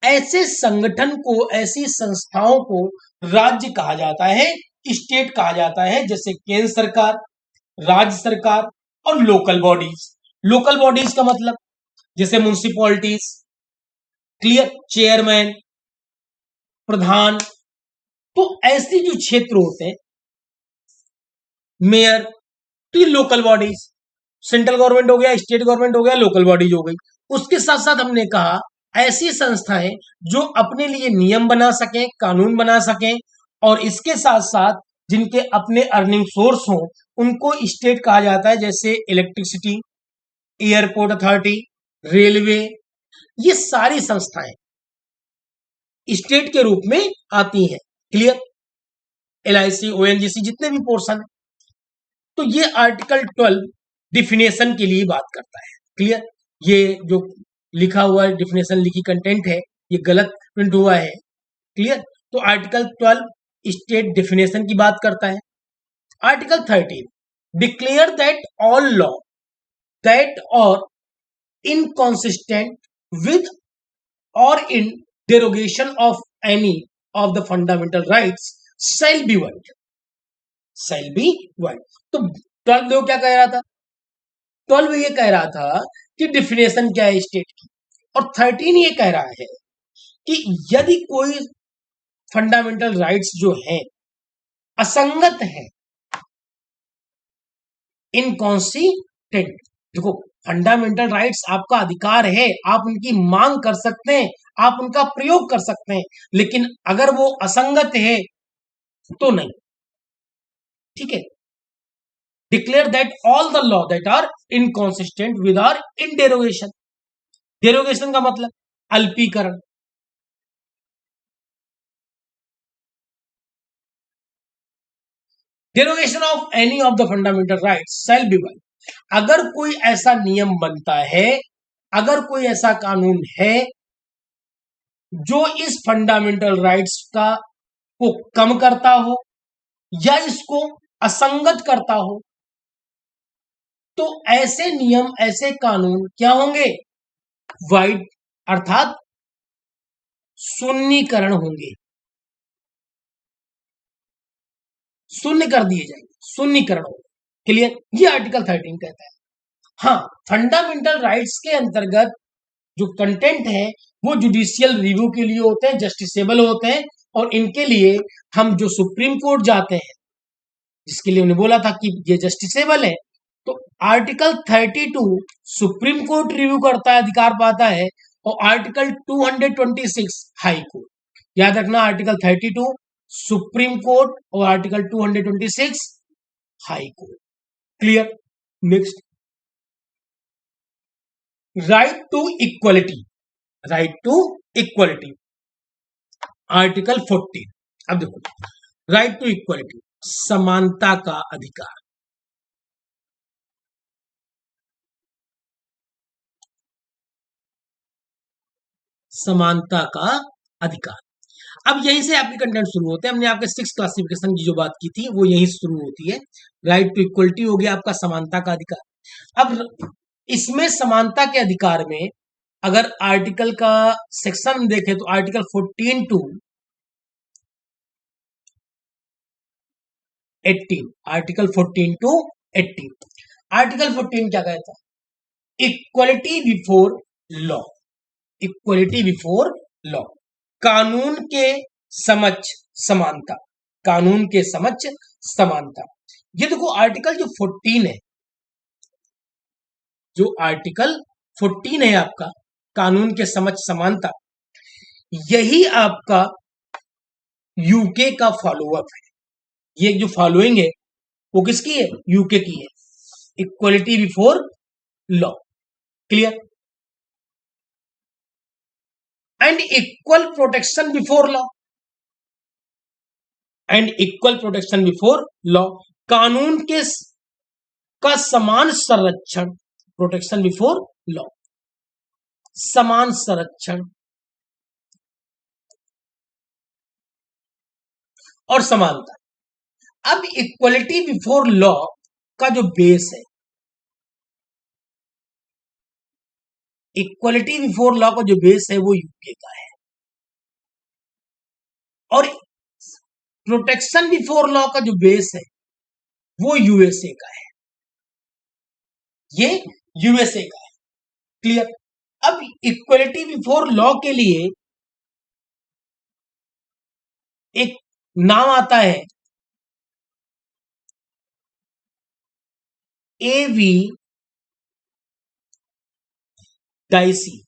ऐसे संगठन को, ऐसी संस्थाओं को राज्य कहा जाता है, स्टेट कहा जाता है। जैसे केंद्र सरकार, राज्य सरकार और लोकल बॉडीज। लोकल बॉडीज का मतलब जैसे म्युनिसिपैलिटीज, क्लियर, चेयरमैन, प्रधान, तो ऐसे जो क्षेत्र होते हैं, मेयर, तो ये लोकल बॉडीज। सेंट्रल गवर्नमेंट हो गया, स्टेट गवर्नमेंट हो गया, लोकल बॉडीज हो गई। उसके साथ साथ हमने कहा ऐसी संस्थाएं जो अपने लिए नियम बना सकें, कानून बना सकें, और इसके साथ साथ जिनके अपने अर्निंग सोर्स हो, उनको स्टेट कहा जाता है। जैसे इलेक्ट्रिसिटी, एयरपोर्ट अथॉरिटी, रेलवे, ये सारी संस्थाएं स्टेट के रूप में आती हैं। क्लियर? LIC, ONGC, जितने भी पोर्शन है। तो ये आर्टिकल 12 डिफिनेशन के लिए बात करता है। क्लियर? ये जो लिखा हुआ डिफिनेशन, लिखी कंटेंट है, ये गलत प्रिंट हुआ है। क्लियर? तो आर्टिकल 12 स्टेट डिफिनेशन की बात करता है। Article 13 declare that all law that are inconsistent with or in derogation of any of the fundamental rights shall be void. Shall be void. तो 12 क्या कह रहा था? 12 ये कह रहा था कि डिफिनेशन क्या है स्टेट की, और 13 ये कह रहा है कि यदि कोई फंडामेंटल राइट्स जो हैं असंगत हैं, इनकॉन्सिस्टेंट। देखो, फंडामेंटल राइट्स आपका अधिकार है, आप उनकी मांग कर सकते हैं, आप उनका प्रयोग कर सकते हैं, लेकिन अगर वो असंगत है तो नहीं। ठीक है? Declare that all the law that are inconsistent with are in derogation. Derogation का मतलब अल्पीकरण। Derogation of any of the fundamental rights shall be void. अगर कोई ऐसा नियम बनता है, अगर कोई ऐसा कानून है जो इस फंडामेंटल राइट्स का को कम करता हो या इसको असंगत करता हो, तो ऐसे नियम, ऐसे कानून क्या होंगे? वाइड, अर्थात शून्यकरण होंगे, शून्य कर दिए जाएंगे, शून्यकरण होगा। क्लियर? ये आर्टिकल 13 कहता है। हाँ, फंडामेंटल राइट्स के अंतर्गत जो कंटेंट है वो जुडिशियल रिव्यू के लिए होते हैं, जस्टिसेबल होते हैं, और इनके लिए हम जो सुप्रीम कोर्ट जाते हैं, जिसके लिए उन्हें बोला था कि ये जस्टिसेबल है, तो आर्टिकल 32 सुप्रीम कोर्ट रिव्यू करता है, अधिकार पाता है, और आर्टिकल 226 हाई कोर्ट। याद रखना, आर्टिकल 32 सुप्रीम कोर्ट और article 226 high court. Clear? Next, right to equality. Right to equality, article 14। अब देखो, राइट टू इक्वलिटी, समानता का अधिकार। समानता का अधिकार। अब यहीं से आपके कंटेंट शुरू होते हैं। हमने आपके 6 क्लासिफिकेशन की जो बात की थी वो यहीं शुरू होती है। राइट टू इक्वलिटी हो गया आपका समानता का अधिकार। अब इसमें समानता के अधिकार में अगर आर्टिकल का सेक्शन देखें तो article 14 to 18, article 14 to 18। Article 14 क्या कहता है? Equality before law. Equality before law, कानून के समक्ष समानता। कानून के समक्ष समानता। ये देखो, आर्टिकल जो 14 है, जो आर्टिकल 14 है आपका, कानून के समक्ष समानता, यही आपका यूके का फॉलोअप है। ये जो फॉलोइंग है वो किसकी है? यूके की है। Equality before law. Clear? And equal protection before law. And equal protection before law, कानून के का समान संरक्षण। प्रोटेक्शन बिफोर लॉ, समान संरक्षण और समानता। अब इक्वलिटी बिफोर लॉ का जो बेस है, इक्वलिटी बिफोर लॉ का जो बेस है वो यूके का है, और प्रोटेक्शन बिफोर लॉ का जो बेस है वो यूएसए का है। ये यूएसए का है। क्लियर? अब इक्वलिटी बिफोर लॉ के लिए एक नाम आता है, एवी डाइसी।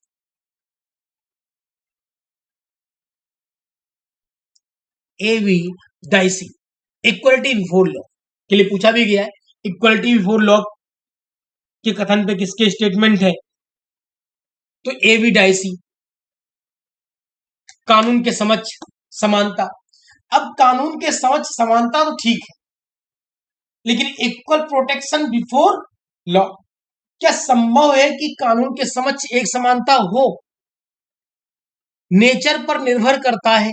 एवी डाइसी, इक्वलिटी बिफोर लॉ के लिए पूछा भी गया है। इक्वलिटी बिफोर लॉ के कथन पे किसके स्टेटमेंट है? तो एवी डाइसी, कानून के समक्ष समानता। अब कानून के समक्ष समानता तो ठीक है, लेकिन इक्वल प्रोटेक्शन बिफोर लॉ, क्या संभव है कि कानून के समक्ष एक समानता हो? नेचर पर निर्भर करता है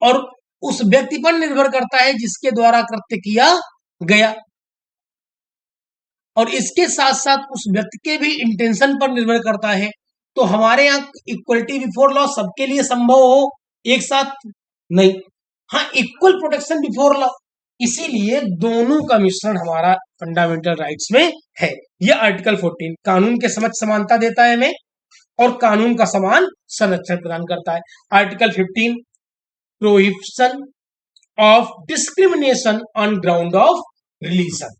और उस व्यक्ति पर निर्भर करता है जिसके द्वारा कृत्य किया गया, और इसके साथ साथ उस व्यक्ति के भी इंटेंशन पर निर्भर करता है। तो हमारे यहाँ इक्वलिटी बिफोर लॉ सबके लिए संभव हो एक साथ? नहीं। हाँ, इक्वल प्रोटेक्शन बिफोर लॉ, इसीलिए दोनों का मिश्रण हमारा फंडामेंटल राइट्स में है। ये आर्टिकल 14 कानून के समक्ष समानता देता है हमें और कानून का समान संरक्षण प्रदान करता है। Article 15 prohibition of discrimination on ground of religion.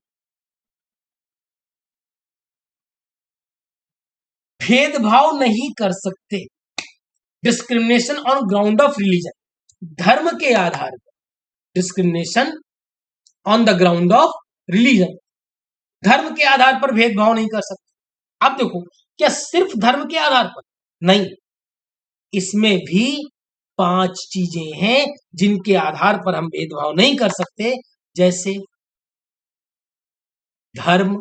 भेदभाव नहीं कर सकते, discrimination on ground of religion, धर्म के आधार पर। Discrimination on the ground of religion, धर्म के आधार पर भेदभाव नहीं कर सकते। अब देखो, क्या सिर्फ धर्म के आधार पर? नहीं, इसमें भी 5 चीजें हैं जिनके आधार पर हम भेदभाव नहीं कर सकते, जैसे धर्म,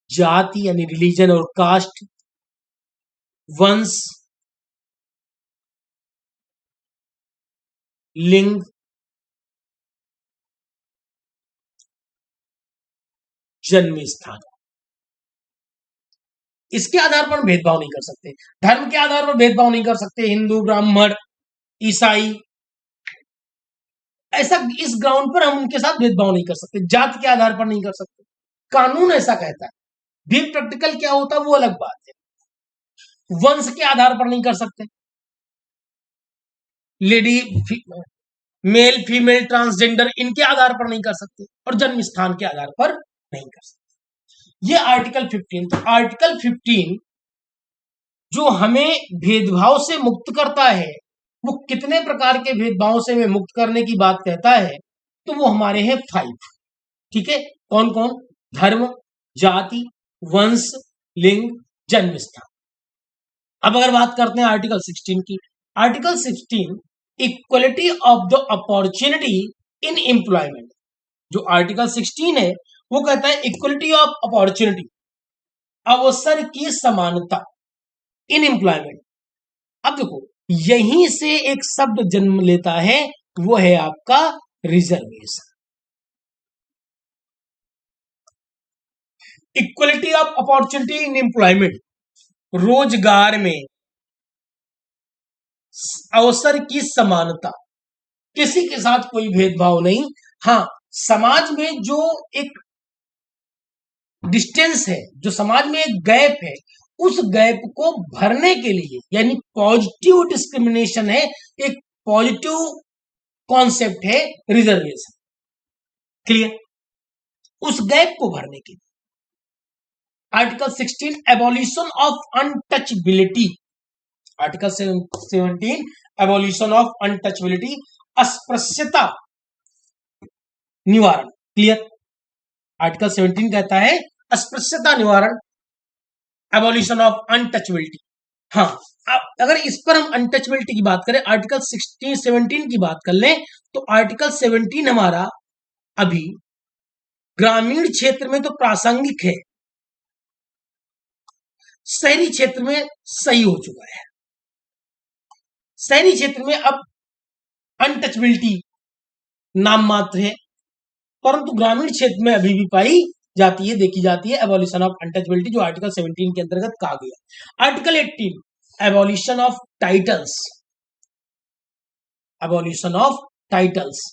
जाति यानी रिलीजन और कास्ट, वंश, लिंग, जन्म स्थान। इसके आधार पर भेदभाव नहीं कर सकते। धर्म के आधार पर भेदभाव नहीं कर सकते, हिंदू, ब्राह्मण, ईसाई, ऐसा इस ग्राउंड पर हम उनके साथ भेदभाव नहीं कर सकते। जाति के आधार पर नहीं कर सकते, कानून ऐसा कहता है। भी प्रैक्टिकल क्या होता है वो अलग बात है। वंश के आधार पर नहीं कर सकते, लेडी मेल फीमेल ट्रांसजेंडर इनके आधार पर नहीं कर सकते, और जन्म स्थान के आधार पर नहीं कर सकते। ये आर्टिकल 15। तो आर्टिकल 15 जो हमें भेदभाव से मुक्त करता है, वो कितने प्रकार के भेदभाव से हमें मुक्त करने की बात कहता है, तो वो हमारे हैं 5। ठीक है, कौन कौन? धर्म, जाति, वंश, लिंग, जन्म स्थान। अब अगर बात करते हैं आर्टिकल 16 की, article 16 equality of the opportunity in employment. जो आर्टिकल 16 है वो कहता है इक्वलिटी ऑफ अपॉर्चुनिटी, अवसर की समानता इन एम्प्लॉयमेंट। अब देखो, यहीं से एक शब्द जन्म लेता है, वो है आपका reservation. Equality of opportunity in employment, रोजगार में अवसर की समानता, किसी के साथ कोई भेदभाव नहीं। हाँ, समाज में जो एक डिस्टेंस है, जो समाज में एक गैप है, उस गैप को भरने के लिए, यानी पॉजिटिव डिस्क्रिमिनेशन है, एक पॉजिटिव कॉन्सेप्ट है रिजर्वेशन। क्लियर? उस गैप को भरने के लिए article 16 abolition of untouchability, article 17 abolition of untouchability, अस्पृश्यता निवारण। क्लियर? आर्टिकल 17 कहता है अस्पृश्यता निवारण, एबॉलिशन ऑफ अनटचबिलिटी। हाँ, अब अगर इस पर हम अनटचबिलिटी की बात करें, आर्टिकल 16 17 की बात कर लें, तो आर्टिकल 17 हमारा अभी ग्रामीण क्षेत्र में तो प्रासंगिक है, शहरी क्षेत्र में सही हो चुका है। शहरी क्षेत्र में अब अनटचबिलिटी नाम मात्र है, परंतु ग्रामीण क्षेत्र में अभी भी पाई जाती है, देखी जाती है एबॉलिशन ऑफ अनटचबिलिटी, जो आर्टिकल 17 के अंतर्गत कहा गया। Article 18 abolition of titles, abolition of titles.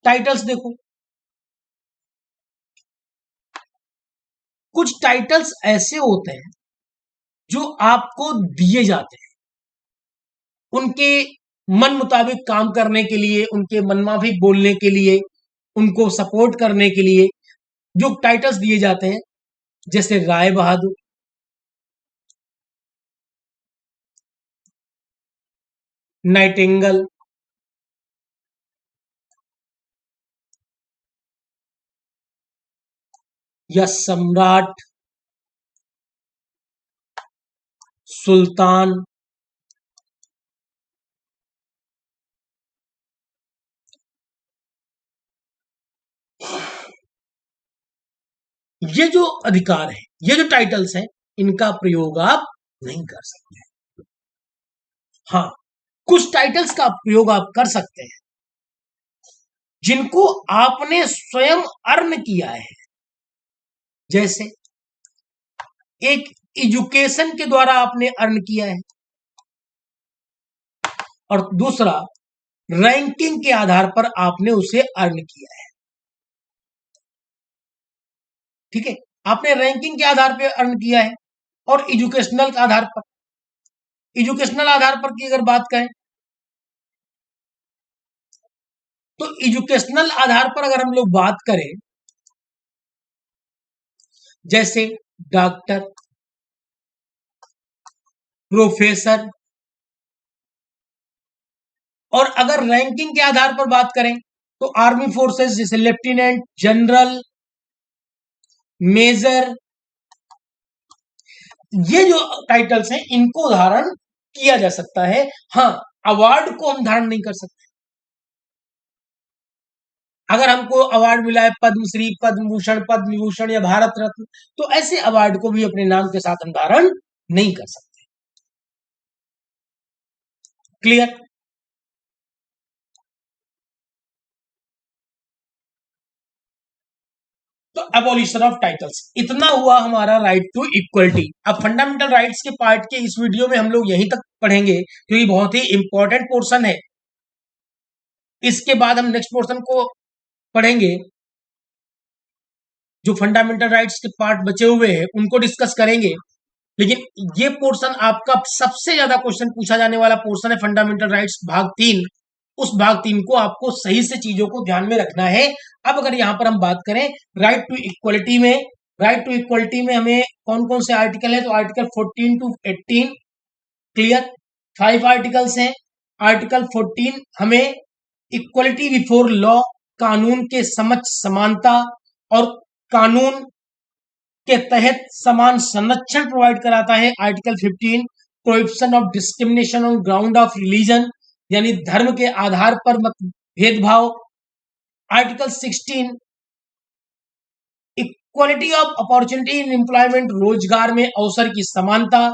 Titles देखो, कुछ टाइटल्स ऐसे होते हैं जो आपको दिए जाते हैं उनके मन मुताबिक काम करने के लिए, उनके मनमाफिक बोलने के लिए, उनको सपोर्ट करने के लिए जो टाइटल्स दिए जाते हैं, जैसे राय बहादुर, नाइटिंगेल, या सम्राट, सुल्तान, ये जो अधिकार है, ये जो टाइटल्स हैं, इनका प्रयोग आप नहीं कर सकते। हाँ, कुछ टाइटल्स का प्रयोग आप कर सकते हैं जिनको आपने स्वयं अर्न किया है, जैसे एक एजुकेशन के द्वारा आपने अर्न किया है, और दूसरा रैंकिंग के आधार पर आपने उसे अर्न किया है। ठीक है, आपने रैंकिंग के आधार पर अर्न किया है और एजुकेशनल के आधार पर। एजुकेशनल आधार पर की अगर बात करें, तो एजुकेशनल आधार पर अगर हम लोग बात करें, जैसे डॉक्टर, प्रोफेसर, और अगर रैंकिंग के आधार पर बात करें तो आर्मी फोर्सेस, जैसे लेफ्टिनेंट जनरल, मेजर, ये जो टाइटल्स हैं इनको धारण किया जा सकता है। हाँ, अवार्ड को हम धारण नहीं कर सकते। अगर हमको अवार्ड मिला है पद्मश्री, पद्म भूषण, पद्म विभूषण या भारत रत्न, तो ऐसे अवार्ड को भी अपने नाम के साथ हम धारण नहीं कर सकते। क्लियर? तो एबॉलिशन ऑफ टाइटल्स, इतना हुआ हमारा राइट टू इक्वलिटी। अब फंडामेंटल राइट्स के पार्ट के इस वीडियो में हम लोग यहीं तक पढ़ेंगे, क्योंकि बहुत ही इंपॉर्टेंट पोर्शन है। इसके बाद हम नेक्स्ट पोर्शन को पढ़ेंगे, जो फंडामेंटल राइट्स के पार्ट बचे हुए हैं उनको डिस्कस करेंगे। लेकिन ये पोर्शन आपका सबसे ज्यादा क्वेश्चन पूछा जाने वाला पोर्शन है, फंडामेंटल राइट्स भाग 3। उस भाग 3 को आपको सही से चीजों को ध्यान में रखना है। अब अगर यहां पर हम बात करें राइट टू इक्वलिटी में, राइट टू इक्वलिटी में हमें कौन कौन से आर्टिकल है, तो आर्टिकल 14 टू 18 क्लियर, 5 आर्टिकल्स हैं। आर्टिकल 14 हमें इक्वलिटी बिफोर लॉ, कानून के समक्ष समानता और कानून के तहत समान संरक्षण प्रोवाइड कराता है। Article 15 prohibition of discrimination on ground of religion, यानी धर्म के आधार पर मत भेदभाव। Article 16 equality of opportunity in employment, रोजगार में अवसर की समानता।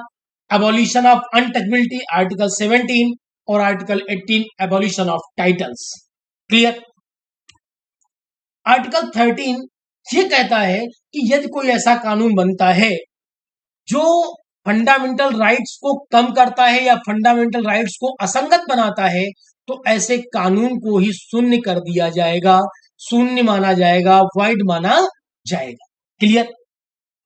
एबॉलिशन ऑफ अनटचेबिलिटी आर्टिकल 17 और article 18 abolition of titles. Clear. Article 13 ये कहता है कि यदि कोई ऐसा कानून बनता है जो फंडामेंटल राइट्स को कम करता है या फंडामेंटल राइट्स को असंगत बनाता है, तो ऐसे कानून को ही शून्य कर दिया जाएगा, शून्य माना जाएगा, वाइड माना जाएगा। क्लियर।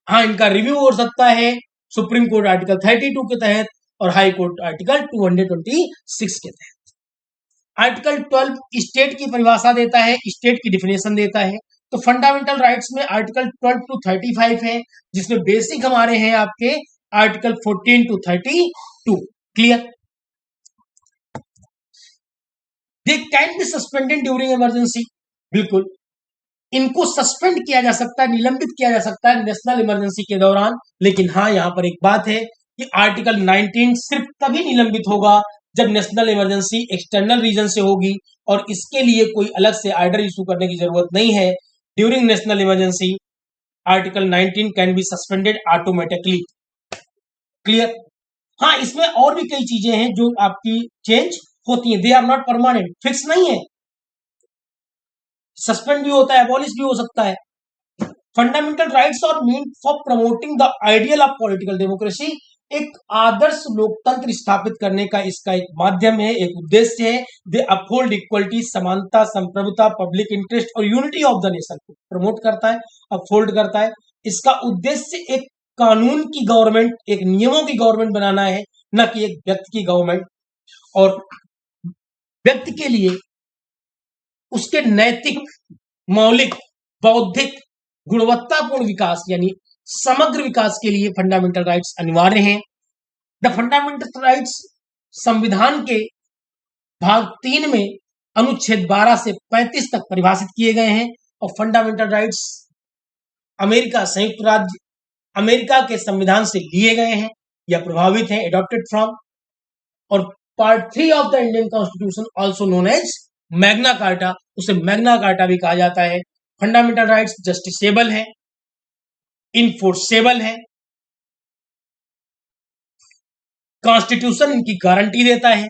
हाँ, इनका रिव्यू हो सकता है सुप्रीम कोर्ट आर्टिकल 32 के तहत और हाई कोर्ट आर्टिकल 226 के तहत। आर्टिकल 12 स्टेट की परिभाषा देता है, स्टेट की डिफिनेशन देता है। तो फंडामेंटल राइट्स में आर्टिकल 12 टू 35 है, जिसमें बेसिक हमारे हैं आपके article 14 to 32। Clear. They can be suspended during emergency, बिल्कुल इनको सस्पेंड किया जा सकता है, निलंबित किया जा सकता है नेशनल इमरजेंसी के दौरान। लेकिन हाँ, यहां पर एक बात है कि आर्टिकल 19 सिर्फ तभी निलंबित होगा जब नेशनल इमरजेंसी एक्सटर्नल रीजन से होगी, और इसके लिए कोई अलग से आर्डर इशू करने की जरूरत नहीं है। During national emergency article 19 can be suspended automatically. Clear. हाँ, इसमें और भी कई चीजें हैं जो आपकी चेंज होती हैं, they are not permanent, fix नहीं है, सस्पेंड भी होता है, अबॉलिश भी हो सकता है। फंडामेंटल राइट्स और mean for promoting the ideal of political democracy, एक आदर्श लोकतंत्र स्थापित करने का इसका एक माध्यम है, एक उद्देश्य है। दे अपहोल्ड इक्वलिटी, समानता, संप्रभुता, पब्लिक इंटरेस्ट और यूनिटी ऑफ द नेशन को प्रमोट करता है, अपहोल्ड करता है। इसका उद्देश्य एक कानून की गवर्नमेंट, एक नियमों की गवर्नमेंट बनाना है, न कि एक व्यक्ति की गवर्नमेंट। और व्यक्ति के लिए उसके नैतिक, मौलिक, बौद्धिक, गुणवत्तापूर्ण विकास यानी समग्र विकास के लिए फंडामेंटल राइट्स अनिवार्य हैं। द फंडामेंटल राइट्स संविधान के भाग 3 में अनुच्छेद 12 से 35 तक परिभाषित किए गए हैं। और फंडामेंटल राइट्स अमेरिका, संयुक्त राज्य अमेरिका के संविधान से लिए गए हैं या प्रभावित हैं, एडॉप्टेड फ्रॉम। और part 3 of the Indian constitution also known as Magna Carta, उसे मैग्ना कार्टा भी कहा जाता है। फंडामेंटल राइट्स जस्टिसेबल है, इनफोर्सेबल है, कॉन्स्टिट्यूशन इनकी गारंटी देता है,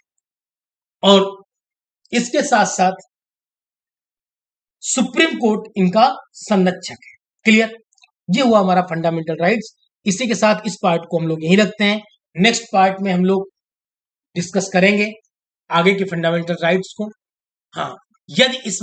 और इसके साथ साथ सुप्रीम कोर्ट इनका संरक्षक है। क्लियर। ये हुआ हमारा फंडामेंटल राइट्स। इसी के साथ इस पार्ट को हम लोग यहीं रखते हैं। नेक्स्ट पार्ट में हम लोग डिस्कस करेंगे आगे के फंडामेंटल राइट्स को। हाँ, यदि इस